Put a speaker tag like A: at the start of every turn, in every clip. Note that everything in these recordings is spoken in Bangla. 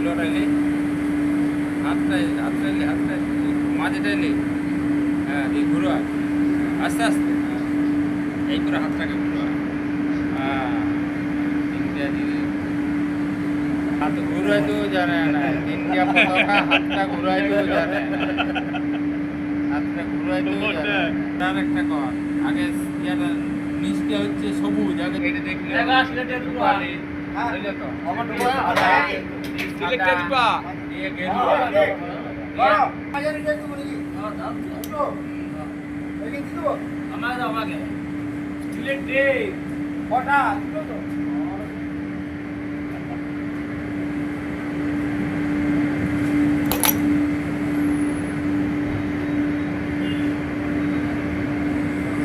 A: লড়াইলে হাতটা মাঝে টাইলে, হ্যাঁ এই ঘুরো আস্তে আস্তে, এই করে হাতটাকে ঘুরো, হ্যাঁ ইন্ডিয়া দিকে হাত ঘুরাইতেও জানে না, ইন্ডিয়া পতাকা হাতটা ঘুরাইতেও জানে না, হাতটা ঘুরাইতেও জানে না। আর একটা কর আগে ইয়াটা নিচটা হচ্ছে সবুজ, আগে এটা দেখলে পালি বুঝলে তো আমার সিলেক্টটা দিবা দিয়ে গেল বাজারে যাই তো বলি এই দিছো আমাকে সিলেক্ট দে কটা দিলো তো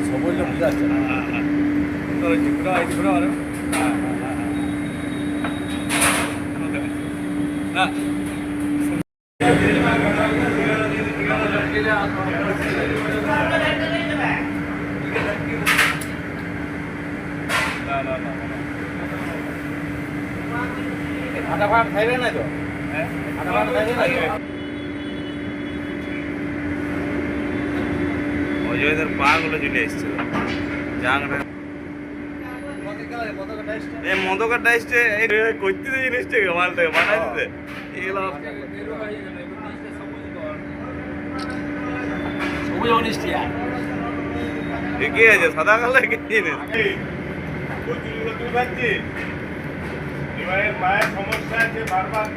A: সবুজ লোক যাচ্ছে তো ঘুরা আরে না আটা ভাত খাইবে না তো, হ্যাঁ আটা ভাত খাইবে না অজয়দের পা গুলো চলে এসছে জাংটা এই মদকের ডাইসটা এই করতে দিয়ে জিনিসটাকে মালটাকে বানাই দিতে এগুলো সবুজ অনিষ্টিয়া কে আছে সাদা কালার কে জিনিস কচুরিগুলো তুই খাচ্ছি এবারের পায়ের সমস্যা আছে বারবার,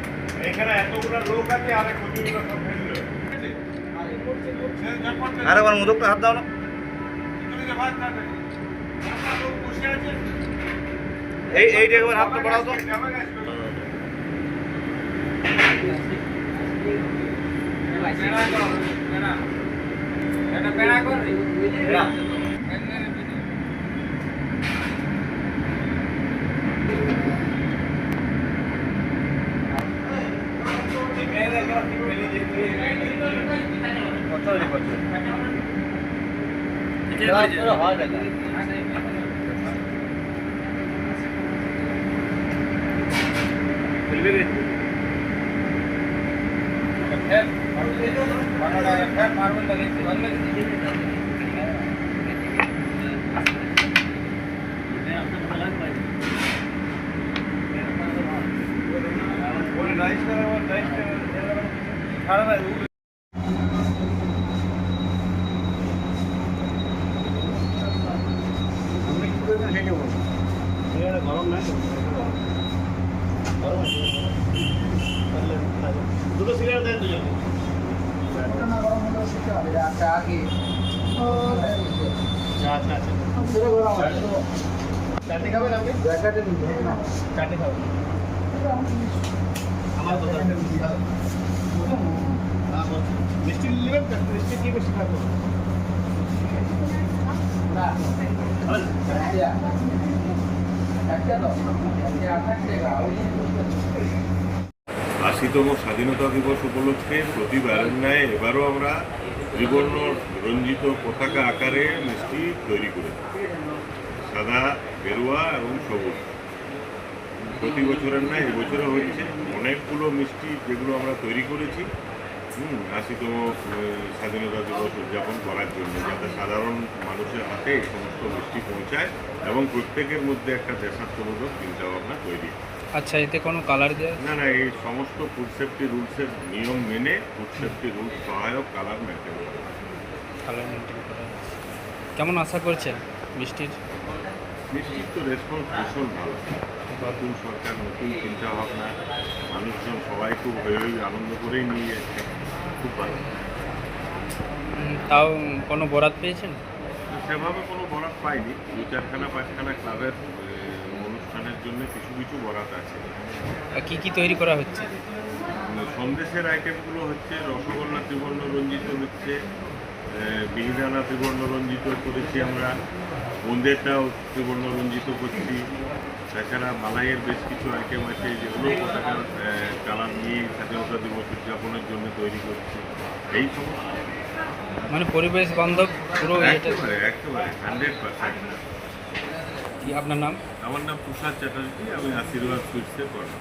A: এখানে এতগুলো লোক আছে আর কচুরিগুলো সব ফেললো। আরে আমার মদকটা হাত দাও না, এইটা একবার হাতটা পড়াও তো। গরম না দুটো সিগারেট দেন দুজন চাটনি খাবেন আপনি? চাটনি খাবেন আমার কথা মিষ্টি নেবেন, মিষ্টি কি বেশি খাবো
B: আশিতম স্বাধীনতা দিবস উপলক্ষে প্রতিবারের ন্যায় এবারও আমরা ত্রিবর্ণ রঞ্জিত পতাকা আকারে মিষ্টি তৈরি করেছি, সাদা, গেরুয়া এবং সবুজ। প্রতি বছরের ন্যায় এবছরে হয়েছে অনেকগুলো মিষ্টি যেগুলো আমরা তৈরি করেছি ৮০তম স্বাধীনতা দিবস উদযাপন করার জন্য, যাতে সাধারণ মানুষের হাতে এই সমস্ত মিষ্টি পৌঁছায় এবং প্রত্যেকের মধ্যে একটা দেশাত্মবোধক চিন্তাভাবনা তৈরি।
A: আচ্ছা, এতে কোনো কালার দেওয়া?
B: না না, এই সমস্ত ফুড সেফটি রুলসের নিয়ম মেনে ফুড সেফটি রুলস সহায়ক কালার মেনটেন করা।
A: কেমন আশা করছেন মিষ্টির?
B: মিষ্টির তো রেসপন্স ভীষণ ভালো, নতুন সরকার, নতুন চিন্তাভাবনা, মানুষজন সবাই খুব আনন্দ করেই নিয়ে যাচ্ছে, খুব ভালো।
A: তাও কোনো বরাত পেয়েছেন?
B: সেভাবে কোনো বরাত পাইনি, ২-৪খানা-৫খানা ক্লাবের অনুষ্ঠানের জন্য কিছু কিছু বরাত আছে।
A: কি কি তৈরি করা হচ্ছে?
B: সন্দেশের আইটেমগুলো হচ্ছে রসগোল্লা ত্রিবর্ণ রঞ্জিত হচ্ছে, মিহিদানা ত্রিবর্ণ রঞ্জিত করেছি আমরা, বোঁদেটাও ত্রিবর্ণ রঞ্জিত করছি। তাছাড়া মালাইয়ের বেশ কিছু আইটেম আছে যেগুলো পতাকার কালার নিয়ে স্বাধীনতা দিবস উদযাপনের জন্য তৈরি করছি। এই সমস্ত
A: মানে পরিবেশ বান্ধব পুরো।
B: একেবারে 100%।
A: কি আপনার নাম?
B: আমার নাম প্রসাদ চ্যাটার্জি, আমি আশীর্বাদ সুইটসের কর্মী।